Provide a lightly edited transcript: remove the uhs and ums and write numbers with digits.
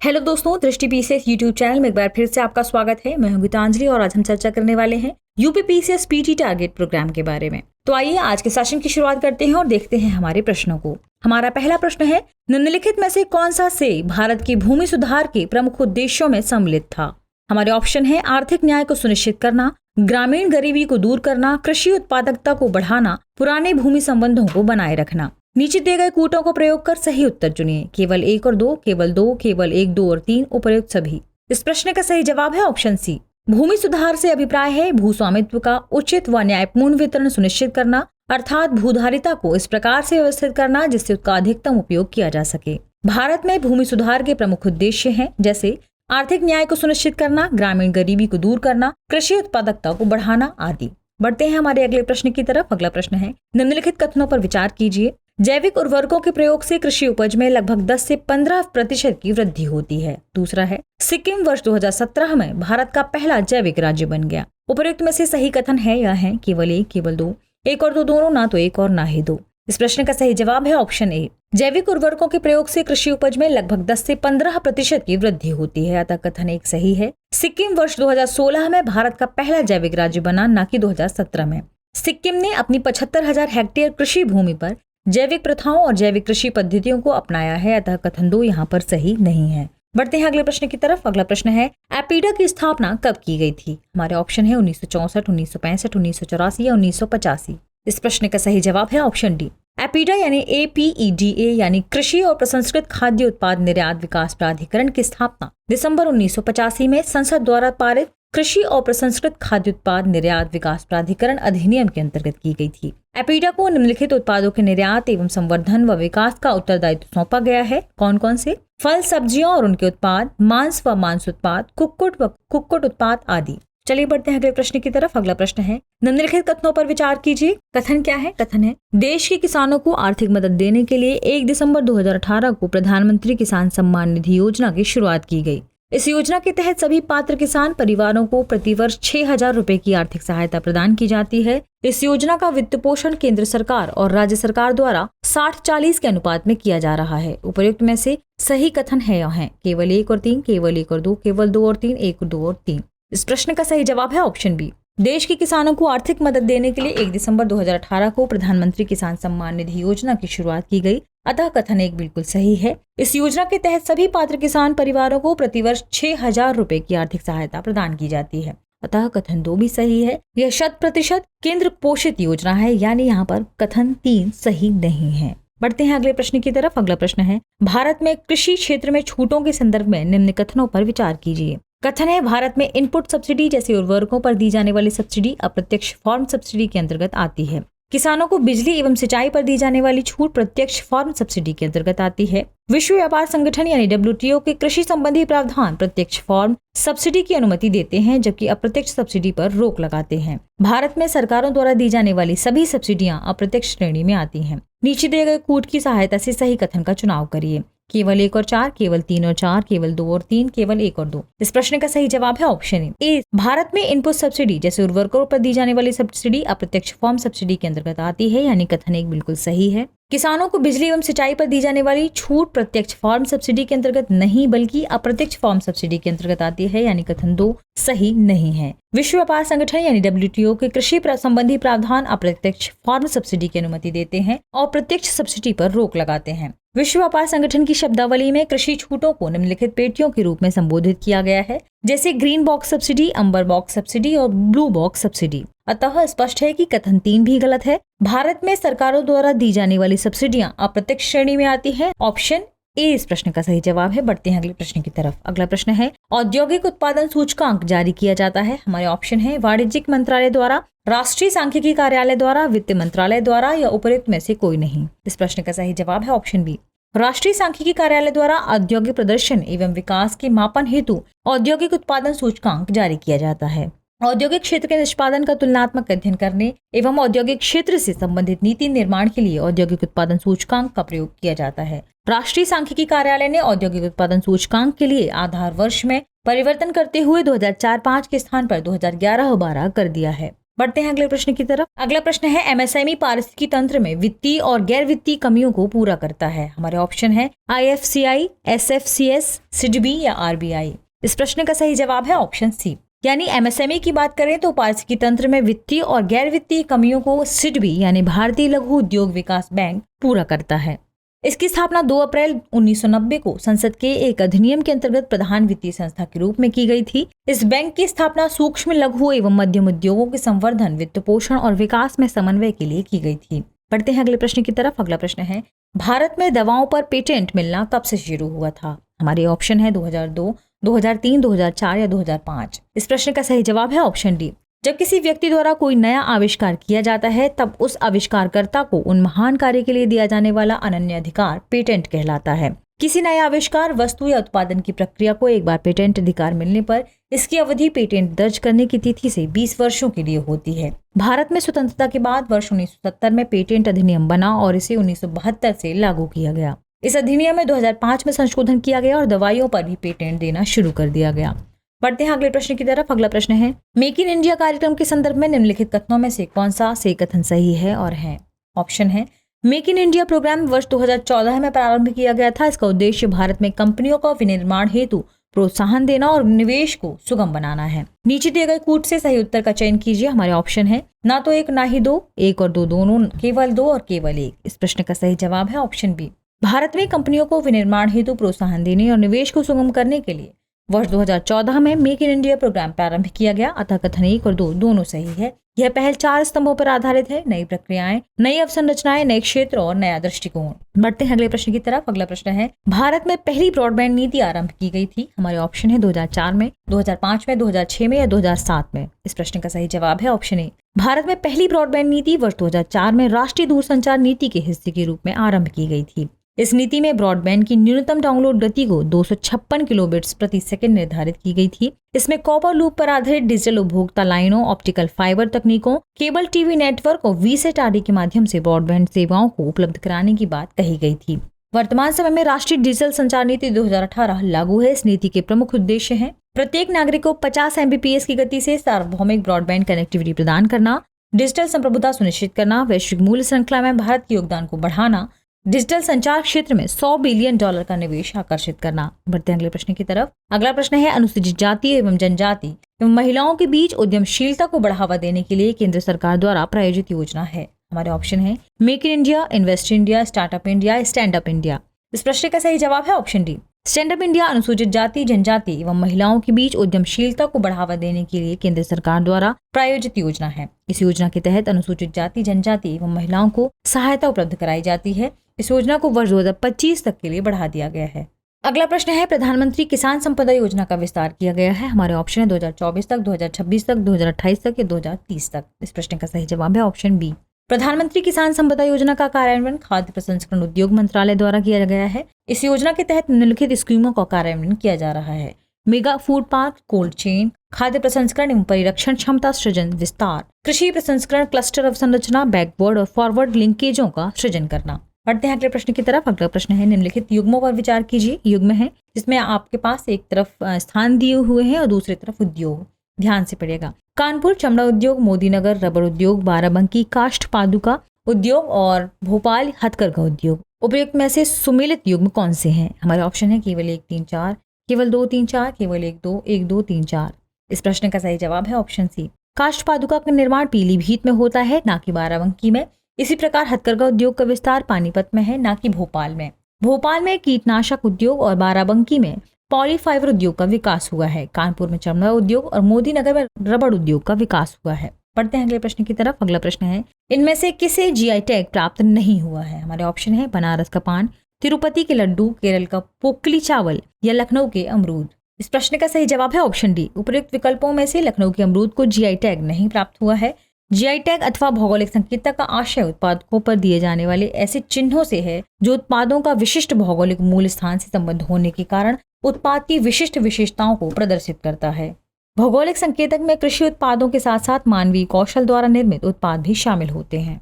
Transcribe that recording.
Hello दोस्तों, दृष्टि PCS YouTube channel में एक बार फिर से आपका स्वागत है। मैं हूं गीतांजलि और आज हम चर्चा करने वाले हैं UP PCS PT target program के बारे में। तो आइए आज के सेशन की शुरुआत करते हैं और देखते हैं हमारे प्रश्नों को। हमारा पहला प्रश्न है, निम्नलिखित में से कौन सा से भारत की भूमि सुधार के प्रमुख उद्देश्यों में सम्मिलित था? हमारे ऑप्शन है आर्थिक न्याय को सुनिश्चित करना, ग्रामीण गरीबी को दूर करना, कृषि उत्पादकता को बढ़ाना, पुराने भूमि संबंधों को बनाए रखना। नीचे दिए गए कूटों को प्रयोग कर सही उत्तर चुनिए। केवल 1 और 2, केवल 2, केवल 1, 2 और 3, उपयुक्त सभी। इस प्रश्न का सही जवाब है ऑप्शन सी। भूमि सुधार से अभिप्राय है भू स्वामित्व का उचित व न्यायपूर्ण वितरण सुनिश्चित करना, अर्थात भूधारिता को इस प्रकार से व्यवस्थित करना जिससे उसका अधिकतम उपयोग किया जा सके। भारत में भूमि सुधार के प्रमुख उद्देश्य हैं जैसे आर्थिक न्याय को सुनिश्चित करना, ग्रामीण गरीबी को दूर करना, कृषि उत्पादकता को बढ़ाना आदि। बढ़ते हैं हमारे अगले प्रश्न की तरफ। अगला प्रश्न है, निम्नलिखित कथनों पर विचार कीजिए। जैविक उर्वरकों के प्रयोग से कृषि उपज में लगभग 10 से 15% की वृद्धि होती है। दूसरा है, सिक्किम वर्ष 2017 में भारत का पहला जैविक राज्य बन गया। उपयुक्त में से सही कथन है या है केवल 1, केवल 2, 1 और 2 दोनों, ना तो 1 और ना ही 2। इस प्रश्न का सही जवाब है ऑप्शन ए। जैविक उर्वरकों के प्रयोग से कृषि उपज में लगभग 10 से 15% की वृद्धि होती है, अतः कथन एक सही है। सिक्किम वर्ष 2016 में भारत का पहला जैविक राज्य बना, न कि 2017 में। सिक्किम ने अपनी 75,000 हेक्टेयर कृषि भूमि पर जैविक प्रथाओं और जैविक कृषि पद्धतियों को अपनाया है, अतः कथन 2 यहाँ पर सही नहीं है। बढ़ते हैं अगले प्रश्न की तरफ। अगला प्रश्न है, एपीडा की स्थापना कब की गई थी? हमारे ऑप्शन है 1964, 1965, 1984 या 1985। इस प्रश्न का सही जवाब है ऑप्शन डी। एपीडा यानी APEDA यानी कृषि और प्रसंस्कृत खाद्य उत्पाद निर्यात विकास प्राधिकरण की स्थापना दिसंबर 1985 में संसद द्वारा पारित कृषि और प्रसंस्कृत खाद्य उत्पाद निर्यात विकास प्राधिकरण अधिनियम के अंतर्गत की गई थी। एपीडा को निम्नलिखित उत्पादों के निर्यात एवं संवर्धन व विकास का उत्तरदायित्व सौंपा गया है। कौन कौन से? फल, सब्जियां और उनके उत्पाद, मांस व मांस उत्पाद, कुक्कुट व कुक्कुट उत्पाद आदि। चलिए बढ़ते हैं अगले प्रश्न की तरफ। अगला प्रश्न है, निम्नलिखित कथनों पर विचार कीजिए। कथन क्या है? कथन है, देश के किसानों को आर्थिक मदद देने के लिए 1 दिसंबर 2018 को प्रधानमंत्री किसान सम्मान निधि योजना की शुरुआत की गई। इस योजना के तहत सभी पात्र किसान परिवारों को प्रतिवर्ष 6,000 रुपए की आर्थिक सहायता प्रदान की जाती है। इस योजना का वित्त पोषण केंद्र सरकार और राज्य सरकार द्वारा 60-40 के अनुपात में किया जा रहा है। उपयुक्त में से सही कथन है या है केवल 1 और 3, केवल 1 और 2, केवल 2 और 3, 1 और 2 और 3। इस प्रश्न का सही जवाब है ऑप्शन बी। देश के किसानों को आर्थिक मदद देने के लिए 1 दिसंबर 2018 को प्रधानमंत्री किसान सम्मान निधि योजना की शुरुआत की गई, अतः कथन 1 बिल्कुल सही है। इस योजना के तहत सभी पात्र किसान परिवारों को प्रतिवर्ष 6,000 रुपए की आर्थिक सहायता प्रदान की जाती है, अतः कथन 2 भी सही है। यह 100% केंद्र पोषित योजना है, यानी यहाँ पर कथन 3 सही नहीं है। बढ़ते हैं अगले प्रश्न की तरफ। अगला प्रश्न है, भारत में कृषि क्षेत्र में छूटों के संदर्भ में निम्न कथनों पर विचार कीजिए। कथन है, भारत में इनपुट सब्सिडी जैसे उर्वरकों पर दी जाने वाली सब्सिडी अप्रत्यक्ष फॉर्म सब्सिडी के अंतर्गत आती है। किसानों को बिजली एवं सिंचाई पर दी जाने वाली छूट प्रत्यक्ष फॉर्म सब्सिडी के अंतर्गत आती है। विश्व व्यापार संगठन यानी WTO के कृषि संबंधी प्रावधान प्रत्यक्ष फॉर्म सब्सिडी की अनुमति देते हैं, जबकि अप्रत्यक्ष सब्सिडी पर रोक लगाते हैं। भारत में सरकारों द्वारा दी जाने वाली सभी सब्सिडियां अप्रत्यक्ष श्रेणी में आती हैं। नीचे दिए गए कूट की सहायता से सही कथन का चुनाव करिए। केवल 1 और 4, केवल 3 और 4, केवल 2 और 3, केवल 1 और 2। इस प्रश्न का सही जवाब है ऑप्शन ए। भारत में इनपुट सब्सिडी जैसे उर्वरकों पर दी जाने वाली सब्सिडी अप्रत्यक्ष फॉर्म सब्सिडी के अंतर्गत आती है, यानी कथन 1 बिल्कुल सही है। किसानों को बिजली एवं सिंचाई पर दी जाने वाली छूट प्रत्यक्ष फॉर्म सब्सिडी के अंतर्गत नहीं बल्कि अप्रत्यक्ष फॉर्म सब्सिडी के अंतर्गत आती है, यानी कथन 2 सही नहीं है। विश्व व्यापार संगठन यानी WTO के कृषि संबंधी प्रावधान अप्रत्यक्ष फॉर्म सब्सिडी की अनुमति देते हैं और प्रत्यक्ष सब्सिडी पर रोक लगाते हैं। विश्व व्यापार संगठन की शब्दावली में कृषि छूटों को निम्नलिखित पेटियों के रूप में संबोधित किया गया है, जैसे ग्रीन बॉक्स सब्सिडी, अंबर बॉक्स सब्सिडी और ब्लू बॉक्स सब्सिडी। अतः स्पष्ट है कि कथन 3 भी गलत है। भारत में सरकारों द्वारा दी जाने वाली सब्सिडियां अप्रत्यक्ष श्रेणी में आती है। ऑप्शन ए इस प्रश्न का सही जवाब है। बढ़ते हैं अगले प्रश्न की तरफ। अगला प्रश्न है, औद्योगिक उत्पादन सूचकांक जारी किया जाता है। हमारे ऑप्शन है वाणिज्यिक मंत्रालय द्वारा, राष्ट्रीय सांख्यिकी कार्यालय द्वारा, वित्त मंत्रालय द्वारा या उपयुक्त में से कोई नहीं। इस प्रश्न का सही जवाब है ऑप्शन बी। राष्ट्रीय सांख्यिकी कार्यालय द्वारा औद्योगिक प्रदर्शन एवं विकास के मापन हेतु औद्योगिक उत्पादन सूचकांक जारी किया जाता है। औद्योगिक क्षेत्र के निष्पादन का तुलनात्मक अध्ययन करने एवं औद्योगिक क्षेत्र से संबंधित नीति निर्माण के लिए औद्योगिक उत्पादन सूचकांक का प्रयोग किया जाता है। राष्ट्रीय सांख्यिकी कार्यालय ने औद्योगिक उत्पादन सूचकांक के लिए आधार वर्ष में परिवर्तन करते हुए 2004-5 के स्थान पर 2011-12 कर दिया है। बढ़ते हैं अगले प्रश्न की तरफ। अगला प्रश्न है एमएसएमई पारिस्थितिकी तंत्र में वित्तीय और गैर वित्तीय कमियों को पूरा करता है। हमारे ऑप्शन है आईएफसीआई, एसएफसीएस, सिडबी या आरबीआई। इस प्रश्न का सही जवाब है ऑप्शन सी। यानी एमएसएमई की बात करें तो पारिस्थितिकी तंत्र में वित्तीय और गैर वित्तीय कमियों को सिडबी यानी भारतीय लघु उद्योग विकास बैंक पूरा करता है। इसकी स्थापना 2 अप्रैल 1990 को संसद के एक अधिनियम के अंतर्गत प्रधान वित्तीय संस्था के रूप में की गई थी। इस बैंक की स्थापना सूक्ष्म, लघु एवं मध्यम उद्योगों के संवर्धन, वित्त पोषण और विकास में समन्वय के लिए की गई थी। बढ़ते हैं अगले प्रश्न की तरफ। अगला प्रश्न है भारत में दवाओं पर पेटेंट मिलना कब से शुरू हुआ था। हमारे ऑप्शन है 2002, 2003, 2004 या 2005। इस प्रश्न का सही जवाब है ऑप्शन डी। जब किसी व्यक्ति द्वारा कोई नया आविष्कार किया जाता है तब उस आविष्कारकर्ता को उन महान कार्य के लिए दिया जाने वाला अनन्य अधिकार पेटेंट कहलाता है। किसी नए आविष्कार, वस्तु या उत्पादन की प्रक्रिया को एक बार पेटेंट अधिकार मिलने पर इसकी अवधि पेटेंट दर्ज करने की तिथि से 20 वर्षों के लिए होती है। भारत में स्वतंत्रता के बाद वर्ष 1970 में पेटेंट अधिनियम बना और इसे 1972 से लागू किया गया। इस अधिनियम में 2005 में संशोधन किया गया और दवाइयों पर भी पेटेंट देना शुरू कर दिया गया। बढ़ते हैं अगले प्रश्न की तरफ। अगला प्रश्न है मेक इन इंडिया कार्यक्रम के संदर्भ में निम्नलिखित कथनों में से कौन सा से कथन सही है और है। ऑप्शन है मेक इन इंडिया प्रोग्राम वर्ष 2014 में प्रारंभ किया गया था। इसका उद्देश्य भारत में कंपनियों को विनिर्माण हेतु प्रोत्साहन देना और निवेश को सुगम बनाना है। नीचे दिए गए कूट से सही उत्तर का चयन कीजिए। हमारे ऑप्शन है ना तो 1 ना ही 2, 1 और 2 दोनों, केवल 2 और केवल 1। इस प्रश्न का सही जवाब है ऑप्शन बी। भारत में कंपनियों को विनिर्माण हेतु प्रोत्साहन देने और निवेश को सुगम करने के लिए वर्ष 2014 में मेक इन इंडिया प्रोग्राम प्रारंभ किया गया। अतः कथन 1 और 2 दोनों सही है। यह पहल 4 स्तंभों पर आधारित है: नई प्रक्रियाएं, नई अवसंरचनाएं, नए क्षेत्र और नया दृष्टिकोण। बढ़ते हैं अगले प्रश्न की तरफ। अगला प्रश्न है भारत में पहली ब्रॉडबैंड नीति आरंभ की गई थी। हमारे ऑप्शन है 2004 में, 2005 में, 2006 में या 2007 में। इस प्रश्न का सही जवाब है ऑप्शन ए। भारत में पहली ब्रॉडबैंड नीति वर्ष 2004 में राष्ट्रीय दूरसंचार नीति के हिस्से के रूप में आरंभ की गई थी। इस नीति में ब्रॉडबैंड की न्यूनतम डाउनलोड गति को 256 किलोबिट्स प्रति सेकंड निर्धारित की गई थी। इसमें कॉपर लूप पर आधारित डिजिटल उपभोक्ता लाइनों, ऑप्टिकल फाइबर तकनीकों, केबल टीवी नेटवर्क और वीसेट आदि के माध्यम से ब्रॉडबैंड सेवाओं को उपलब्ध कराने की बात कही गई थी। वर्तमान समय में राष्ट्रीय डिजिटल संचार नीति 2018 लागू है। इस नीति के प्रमुख उद्देश्य हैं प्रत्येक नागरिक को 50 MBPS की गति से सार्वभौमिक ब्रॉडबैंड कनेक्टिविटी प्रदान करना, डिजिटल संप्रभुता सुनिश्चित करना, वैश्विक मूल्य श्रृंखला में भारत के योगदान को बढ़ाना, डिजिटल संचार क्षेत्र में $100 बिलियन का निवेश आकर्षित करना। बढ़ते हैं अगले प्रश्न की तरफ। अगला प्रश्न है अनुसूचित जाति एवं जनजाति एवं महिलाओं के बीच उद्यमशीलता को बढ़ावा देने के लिए केंद्र सरकार द्वारा प्रायोजित योजना है। हमारे ऑप्शन है make in India, invest India, startup India, stand up India. इस प्रश्न का सही जवाब है option D. Stand up India अनुसूचित जाति, जनजाति एवं महिलाओं के बीच उद्यमशीलता को बढ़ावा देने के लिए केंद्र सरकार द्वारा प्रायोजित योजना है। इस योजना के तहत अनुसूचित जाति, जनजाति एवं महिलाओं को सहायता उपलब्ध कराई जाती है। इस योजना को वर्ष 2025 तक के लिए बढ़ा दिया गया है। अगला प्रश्न है प्रधानमंत्री किसान संपदा योजना का विस्तार किया गया है। हमारे ऑप्शन है 2024 तक, 2026 तक, 2028 तक या 2030 तक। इस प्रश्न का सही जवाब है ऑप्शन बी। प्रधानमंत्री किसान संपदा योजना का कार्यान्वयन खाद्य प्रसंस्करण उद्योग मंत्रालय द्वारा किया गया है। इस योजना के तहत निम्नलिखित स्कीमों का कार्यान्वयन किया जा रहा है: mega food park, cold chain, खाद्य प्रसंस्करण एवं परिरक्षण क्षमता सृजन विस्तार, कृषि प्रसंस्करण क्लस्टर अवसंरचना, बैकवर्ड और फॉरवर्ड लिंकेजों का सृजन करना। बढ़ते हैं अगले प्रश्न की तरफ। अगला प्रश्न है निम्नलिखित युग्मों पर विचार कीजिए। युग्म है जिसमें आपके पास एक तरफ स्थान दिए हुए हैं और दूसरी तरफ उद्योग। ध्यान से पढ़िएगा। कानपुर चमड़ा उद्योग, मोदीनगर रबर उद्योग, बाराबंकी काष्ठ पादुका उद्योग और भोपाल हथकरघा उद्योग। उपयुक्त में से सुमेलित युग्म कौन से हैं? हमारे ऑप्शन है केवल 1, 3, 4, केवल 2, 3, 4, केवल 1, 2, 1, 2, 3, 4। इस प्रश्न का सही जवाब है ऑप्शन सी। काष्ठ पादुका का निर्माण पीलीभीत में होता है, ना कि बाराबंकी में। इसी प्रकार हथकरघा उद्योग का विस्तार पानीपत में है, ना कि भोपाल में। भोपाल में कीटनाशक उद्योग और बाराबंकी में पॉलीफाइबर उद्योग का विकास हुआ है। कानपुर में चमड़ा उद्योग और मोदीनगर में रबड़ उद्योग का विकास हुआ है। बढ़ते हैं अगले प्रश्न की तरफ। अगला प्रश्न है इनमें से किसे GI टैग प्राप्त नहीं हुआ है? हमारे ऑप्शन है बनारस का पान, तिरुपति के लड्डू, केरल का पोकली चावल या लखनऊ के अमरूद। इस प्रश्न का सही जवाब है ऑप्शन डी। उपयुक्त विकल्पों में से लखनऊ के अमरूद को GI टैग नहीं प्राप्त हुआ है। GI टैग अथवा भौगोलिक संकेतक का आशय उत्पादकों पर दिए जाने वाले ऐसे चिन्हों से है जो उत्पादों का विशिष्ट भौगोलिक मूल स्थान से संबद्ध होने के कारण उत्पाद की विशिष्ट विशेषताओं को प्रदर्शित करता है। भौगोलिक संकेतक में कृषि उत्पादों के साथ साथ मानवीय कौशल द्वारा निर्मित उत्पाद भी शामिल होते हैं।